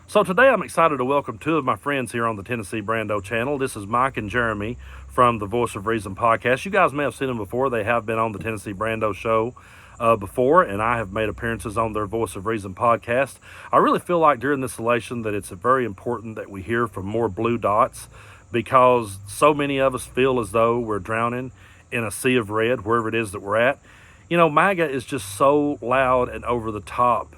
So today I'm excited to welcome two of my friends here on the Tennessee Brando channel. This is Mike and Jeremy from the Voice of Reason podcast. You guys may have seen them before. They have been on the Tennessee Brando show before, and I have made appearances on their Voice of Reason podcast. I really feel like during this election that it's very important that we hear from more blue dots because so many of us feel as though we're drowning in a sea of red wherever it is that we're at. You know, MAGA is just so loud and over the top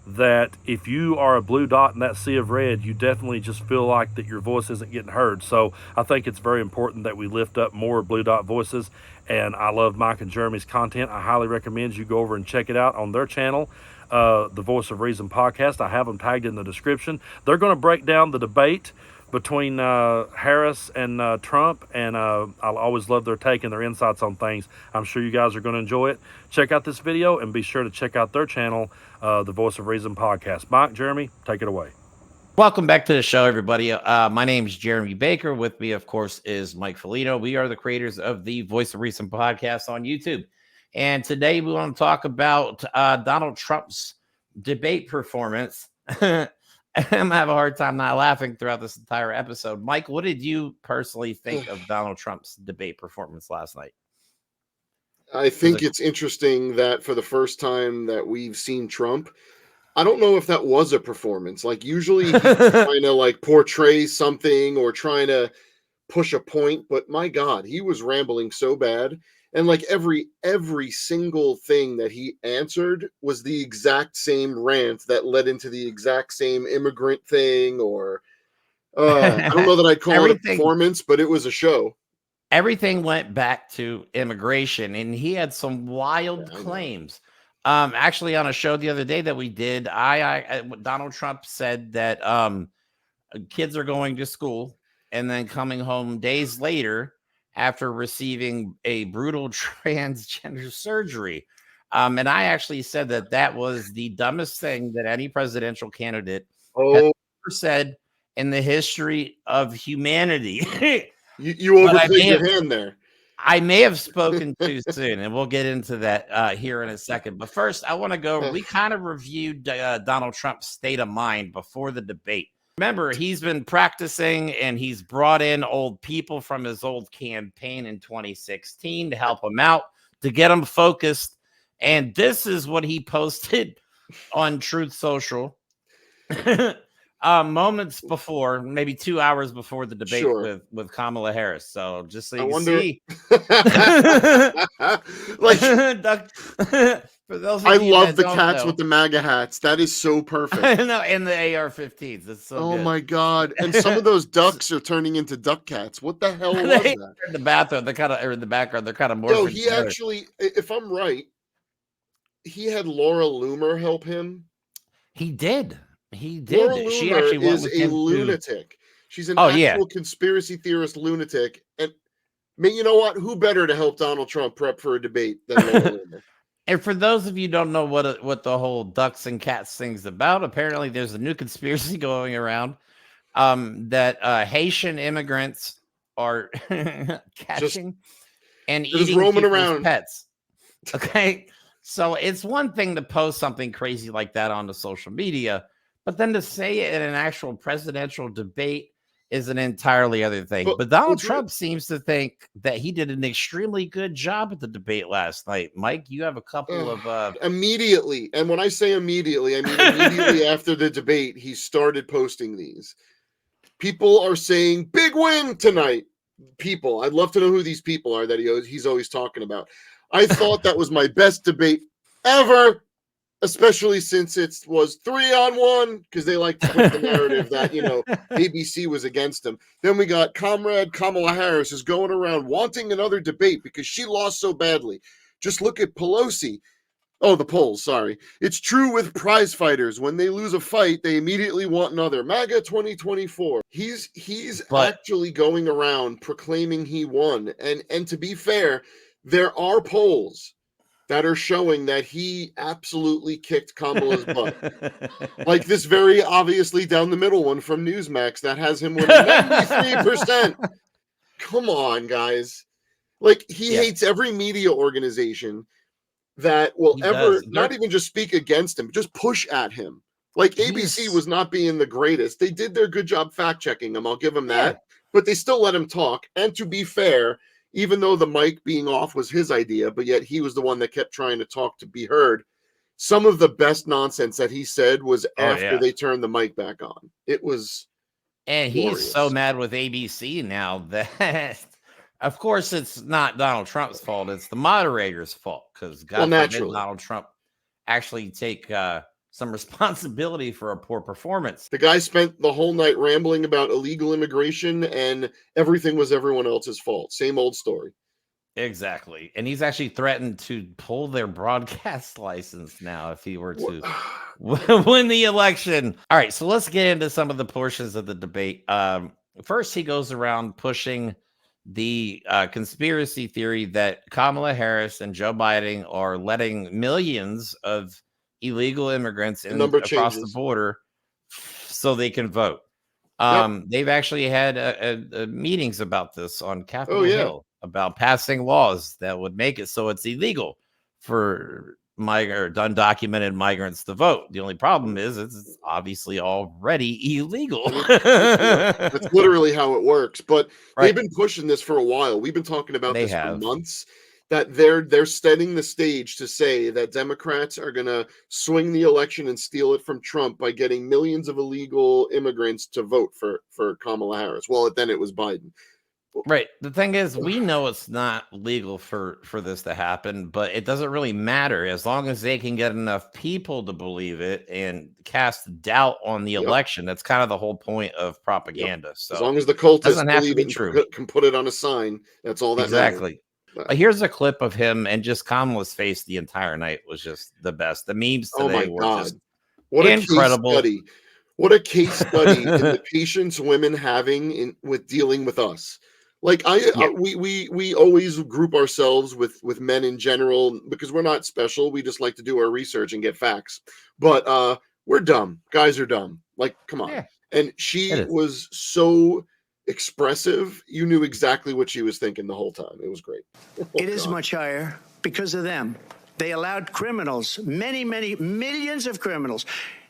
that if you are a blue dot in that sea of red, you definitely just feel like that your voice isn't getting heard. So I think it's very important that we lift up more blue dot voices. And I love Mike and Jeremy's content. I highly recommend you go over and check it out on their channel, the Voice of Reason podcast. I have them tagged in the description. They're going to break down the debate between Harris and Trump, and I'll always love their take and their insights on things. I'm sure you guys are going to enjoy it. Check out this video and be sure to check out their channel, the Voice of Reason podcast. Mike, Jeremy, take it away. Welcome back to the show, everybody. My name is Jeremy Baker. With me, of course, is Mike Felino. We are the creators of the Voice of Reason podcast on YouTube. And today we want to talk about Donald Trump's debate performance. I'm going to have a hard time not laughing throughout this entire episode. Mike, what did you personally think of Donald Trump's debate performance last night? I think it's interesting that for the first time that we've seen Trump, I don't know if that was a performance. Like usually he's trying to like portray something or trying to push a point, but my God, he was rambling so bad. And like every single thing that he answered was the exact same rant that led into the exact same immigrant thing, or I don't know that I'd call it a performance, but it was a show. Everything went back to immigration, and he had some wild claims. Actually, on a show the other day that we did, Donald Trump said that kids are going to school and then coming home days later after receiving a brutal transgender surgery. And I actually said that that was the dumbest thing that any presidential candidate has ever said in the history of humanity. You overplayed your hand there. I may have spoken too soon, and we'll get into that here in a second. But first, I want to go. We kind of reviewed Donald Trump's state of mind before the debate. Remember, he's been practicing, and he's brought in old people from his old campaign in 2016 to help him out, to get him focused. And this is what he posted on Truth Social. Moments before, maybe 2 hours before the debate with Kamala Harris. So just so you can see, like for those, I love the cats with the MAGA hats. That is so perfect. No, and the AR-15s. It's so good. My God! And some of those ducks are turning into duck cats. What the hell was that? In the bathroom, they're kind of, or in the background, they're kind of more. No, he actually, if I'm right, he had Laura Loomer help him. He did. He did. Laura she actually is a lunatic. She's an actual conspiracy theorist lunatic. And you know what? Who better to help Donald Trump prep for a debate than Laura Loomer? And for those of you who don't know what the whole ducks and cats thing's about, apparently there's a new conspiracy going around that Haitian immigrants are catching and eating roaming around pets. Okay, so it's one thing to post something crazy like that onto social media, but then to say it in an actual presidential debate is an entirely other thing. But Donald Trump seems to think that he did an extremely good job at the debate last night. Mike, you have a couple of immediately. And when I say immediately, I mean immediately after the debate, he started posting these. People are saying big win tonight. People, I'd love to know who these people are that he's always talking about. I thought that was my best debate ever. Especially since it was 3-on-1, because they like to put the narrative that, ABC was against him. Then we got Comrade Kamala Harris is going around wanting another debate because she lost so badly. Just look at Pelosi. Oh, the polls, sorry. It's true with prize fighters. When they lose a fight, they immediately want another. MAGA 2024. He's actually going around proclaiming he won. And to be fair, there are polls that are showing that he absolutely kicked Kamala's butt. Like this very obviously down the middle one from Newsmax that has him winning 93%. Come on, guys. Like he hates every media organization that will not even just speak against him, just push at him. Like ABC was not being the greatest. They did their good job fact checking him. I'll give him that. But they still let him talk. And to be fair, even though the mic being off was his idea, but yet he was the one that kept trying to talk to be heard. Some of the best nonsense that he said was after they turned the mic back on. It was and glorious. He's so mad with ABC now that of course it's not Donald Trump's fault, it's the moderator's fault, because God forbid Donald Trump actually take some responsibility for a poor performance. The guy spent the whole night rambling about illegal immigration and everything was everyone else's fault. Same old story. Exactly. And he's actually threatened to pull their broadcast license now if he were to win the election. All right, so let's get into some of the portions of the debate. First, he goes around pushing the conspiracy theory that Kamala Harris and Joe Biden are letting millions of illegal immigrants across the border so they can vote. They've actually had meetings about this on Capitol Hill about passing laws that would make it so it's illegal for undocumented migrants to vote. The only problem is it's obviously already illegal. That's literally how it works. But they've been pushing this for a while. We've been talking about this for months. That they're setting the stage to say that Democrats are going to swing the election and steal it from Trump by getting millions of illegal immigrants to vote for Kamala Harris. Well, then it was Biden. Right. The thing is, we know it's not legal for this to happen, but it doesn't really matter as long as they can get enough people to believe it and cast doubt on the election. That's kind of the whole point of propaganda. So as long as the cultists doesn't have to be true, can put it on a sign. That's all that matters. Here's a clip of him, and just Kamala's face the entire night was just the best. The memes today were just what incredible. A case study. What a case study in the patience women having with dealing with us. Like we always group ourselves with men in general because we're not special. We just like to do our research and get facts. But we're dumb. Guys are dumb. Like, come on. Yeah. And she was so expressive. You knew exactly what she was thinking the whole time. It was great. It is much higher because of them. They allowed criminals, many millions of criminals.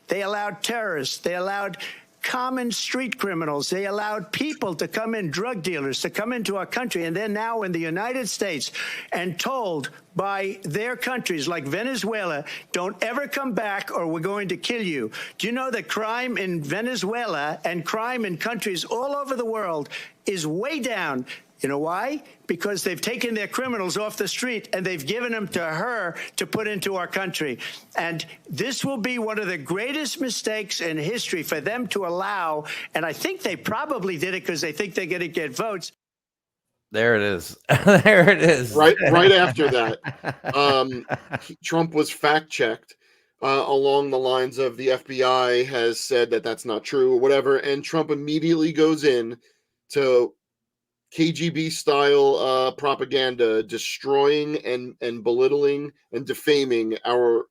They allowed terrorists. They allowed common street criminals. They allowed people to come in, drug dealers to come into our country, and they're now in the United States and told by their countries like Venezuela, don't ever come back or we're going to kill you. Do you know that crime in Venezuela and crime in countries all over the world is way down? You know why? Because they've taken their criminals off the street and they've given them to her to put into our country. And this will be one of the greatest mistakes in history for them to allow. And I think they probably did it because they think they're going to get votes. There it is. There it is. Right after that, Trump was fact-checked along the lines of the FBI has said that that's not true or whatever. And Trump immediately goes in to KGB style propaganda, destroying and belittling and defaming our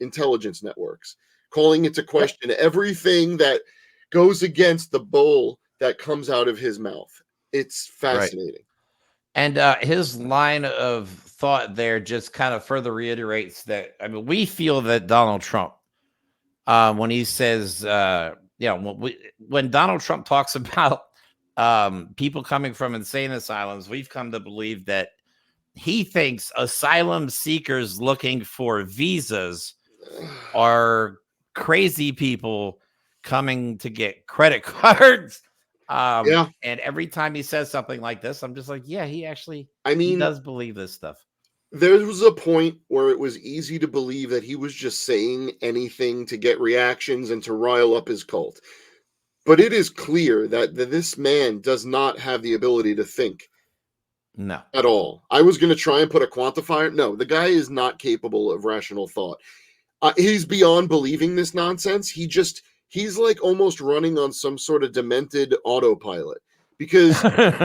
intelligence networks, calling into question everything that goes against the bull that comes out of his mouth. It's fascinating. And his line of thought there just kind of further reiterates that. I mean, we feel that Donald Trump, when he says, when Donald Trump talks about people coming from insane asylums, we've come to believe that he thinks asylum seekers looking for visas are crazy people coming to get credit cards. And every time he says something like this, I'm just like, yeah, he does believe this stuff. There was a point where it was easy to believe that he was just saying anything to get reactions and to rile up his cult. But it is clear that this man does not have the ability to think. No. At all. I was going to try and put a quantifier. No, the guy is not capable of rational thought. He's beyond believing this nonsense. He's like almost running on some sort of demented autopilot because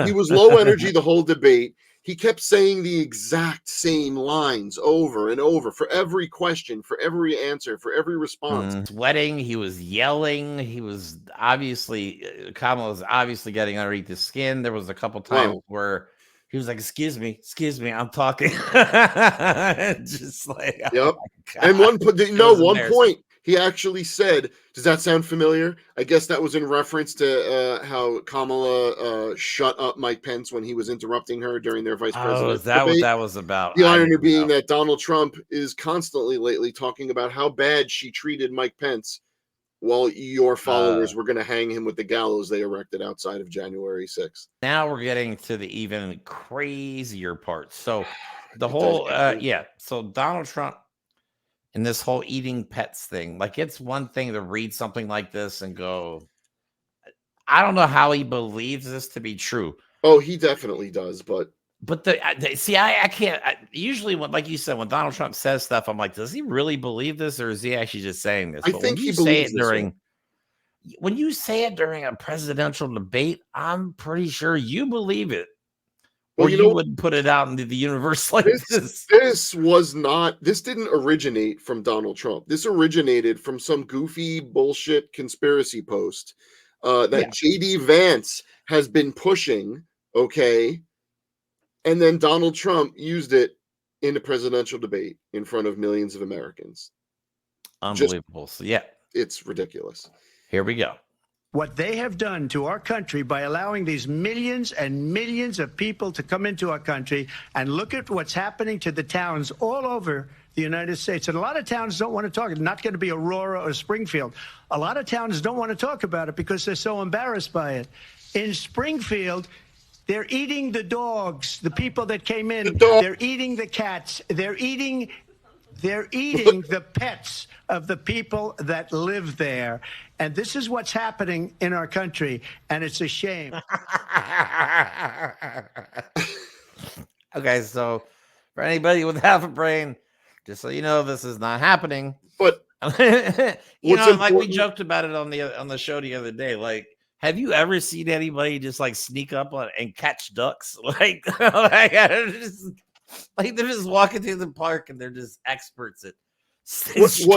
he was low energy the whole debate. He kept saying the exact same lines over and over for every question, for every answer, for every response. Sweating, he was yelling. He was obviously, Kamala was obviously getting underneath his skin. There was a couple times where he was like, excuse me, I'm talking. Just like, yep. And one point, He actually said, does that sound familiar? I guess that was in reference to how Kamala shut up Mike Pence when he was interrupting her during their vice Oh, is presidential that what debate. that was about? The I irony didn't being know. that Donald Trump is constantly lately talking about how bad she treated Mike Pence while your followers were going to hang him with the gallows they erected outside of January 6th. Now we're getting to the even crazier part. So the It does whole, get crazy. yeah. So Donald Trump and this whole eating pets thing, like it's one thing to read something like this and go, I don't know how he believes this to be true. Oh, he definitely does, but see, I can't. Usually, when, like you said, when Donald Trump says stuff, I'm like, does he really believe this, or is he actually just saying this? I But think he believes this. when you say it during a presidential debate, I'm pretty sure you believe it, Well, or you wouldn't put it out into the universe like this. This didn't originate from Donald Trump. This originated from some goofy bullshit conspiracy post that JD Vance has been pushing. Okay. And then Donald Trump used it in a presidential debate in front of millions of Americans. Unbelievable. So, yeah, it's ridiculous. Here we go. What they have done to our country by allowing these millions and millions of people to come into our country, and look at what's happening to the towns all over the United States. And a lot of towns don't want to talk. It's not going to be Aurora or Springfield. A lot of towns don't want to talk about it because they're so embarrassed by it. In Springfield, they're eating the dogs, the people that came in. They're eating the cats. They're eating the pets of the people that live there. And this is what's happening in our country, and it's a shame. Okay, so for anybody with half a brain, just so you know, this is not happening. But you know, like we joked about it on the show the other day. Like, have you ever seen anybody just like sneak up on and catch ducks? Like, they're just walking through the park and they're just experts at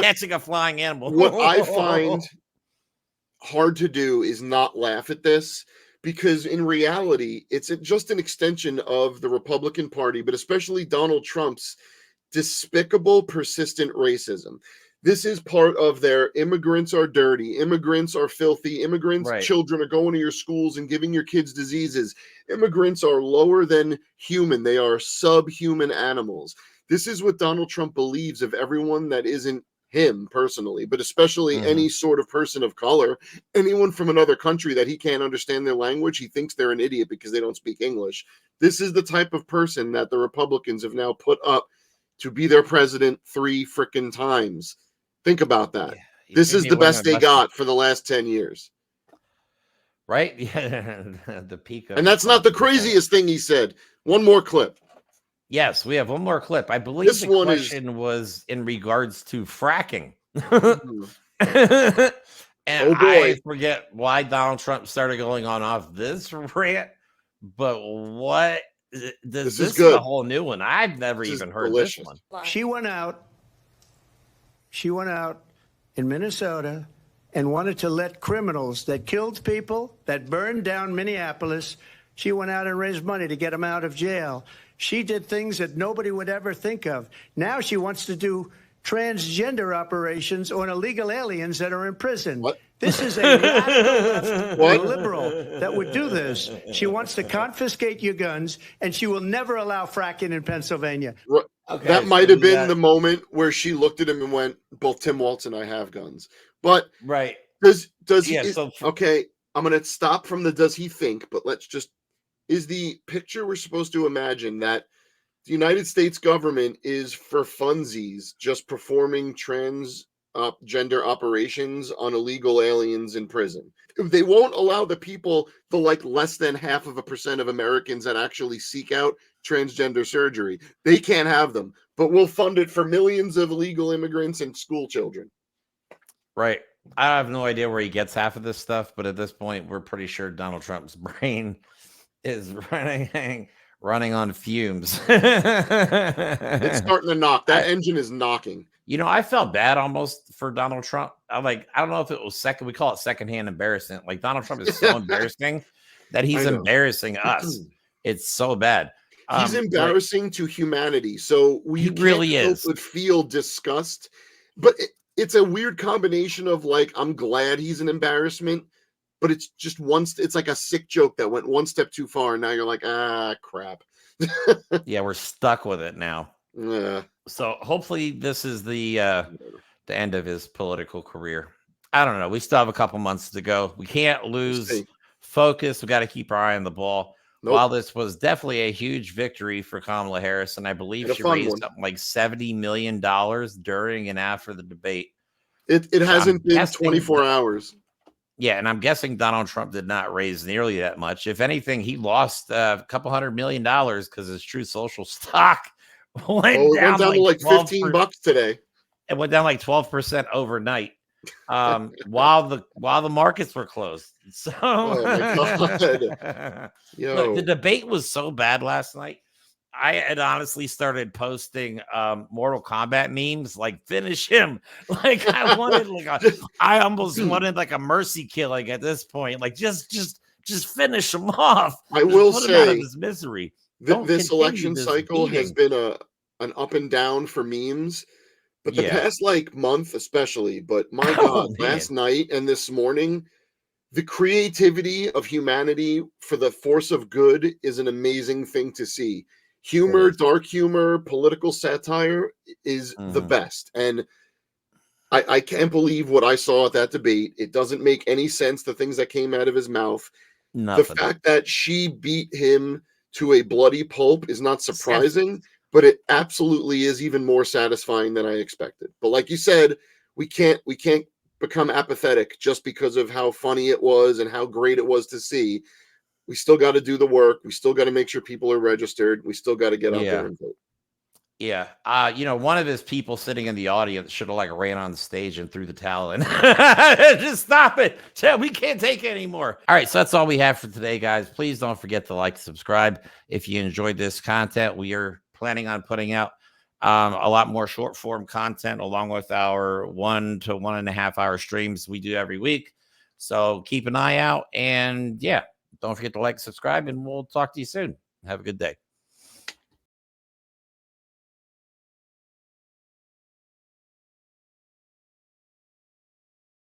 catching a flying animal. What I find hard to do is not laugh at this, because in reality, it's just an extension of the Republican Party, but especially Donald Trump's despicable, persistent racism. This is part of their immigrants are dirty, immigrants are filthy, immigrants' children are going to your schools and giving your kids diseases. Immigrants are lower than human. They are subhuman animals. This is what Donald Trump believes of everyone that isn't him personally, but especially any sort of person of color, anyone from another country that he can't understand their language. He thinks they're an idiot because they don't speak English. This is the type of person that the Republicans have now put up to be their president 3 freaking times. Think about that. Yeah, this is the best they got for the last 10 years. Right? Yeah. The peak of, and that's not the craziest thing he said. One more clip. Yes, we have one more clip. I believe this the question was in regards to fracking. And I forget why Donald Trump started going off this rant, but what this is a whole new one. I've never even heard this one. She went out in Minnesota and wanted to let criminals that killed people, that burned down Minneapolis, she went out and raised money to get them out of jail. She did things that nobody would ever think of. Now she wants to do transgender operations on illegal aliens that are in prison. What? This is a radical left liberal that would do this. She wants to confiscate your guns, and she will never allow fracking in Pennsylvania. Okay, that might have been the moment where she looked at him and went, both Tim Waltz and I have guns. But does he okay, I'm gonna stop from the does he think, but let's just, is the picture we're supposed to imagine that the United States government is for funsies just performing transgender operations on illegal aliens in prison? They won't allow the people, the like less than 0.5% of Americans that actually seek out transgender surgery. They can't have them, but we'll fund it for millions of illegal immigrants and school children. Right. I have no idea where he gets half of this stuff, but at this point, we're pretty sure Donald Trump's brain is running on fumes. It's starting to knock. That engine is knocking. You know, I felt bad almost for Donald Trump. I don't know if it was we call it secondhand embarrassment. Like, Donald Trump is so embarrassing that he's embarrassing us. It's so bad. He's embarrassing to humanity. So we really can't help but feel disgust. But it's a weird combination of like, I'm glad he's an embarrassment, but it's just it's like a sick joke that went one step too far, and now you're like, ah, crap. Yeah, we're stuck with it now. Yeah. So hopefully this is the end of his political career. I don't know. We still have a couple months to go. We can't lose focus. We got to keep our eye on the ball. Nope. While this was definitely a huge victory for Kamala Harris, and I believe she raised something like $70 million during and after the debate. It hasn't been 24 hours. Yeah, and I'm guessing Donald Trump did not raise nearly that much. If anything, he lost a couple $100 million because his Truth Social stock went down to like $15 today. It went down like 12% overnight, while the markets were closed. So, oh my God. Yo. Look, the debate was so bad last night. I had honestly started posting Mortal Kombat memes, like finish him. Like I wanted, I almost wanted like a mercy killing at this point. Like just finish him off. I will put him out of say his misery. This election cycle has been an up and down for memes, but the past like month especially. But my God, last night and this morning, the creativity of humanity for the force of good is an amazing thing to see. Humor, dark humor, political satire is the best. And I can't believe what I saw at that debate. It doesn't make any sense, the things that came out of his mouth. Nothing. The fact that she beat him to a bloody pulp is not surprising, but it absolutely is even more satisfying than I expected. But like you said, we can't become apathetic just because of how funny it was and how great it was to see. We still got to do the work. We still got to make sure people are registered. We still got to get out there and vote. Yeah. One of his people sitting in the audience should have like ran on stage and threw the towel in. Just stop it. We can't take it anymore. All right. So that's all we have for today, guys. Please don't forget to like, subscribe. If you enjoyed this content, we are planning on putting out a lot more short form content along with our 1 to 1.5 hour streams we do every week. So keep an eye out, and don't forget to like, subscribe, and we'll talk to you soon. Have a good day.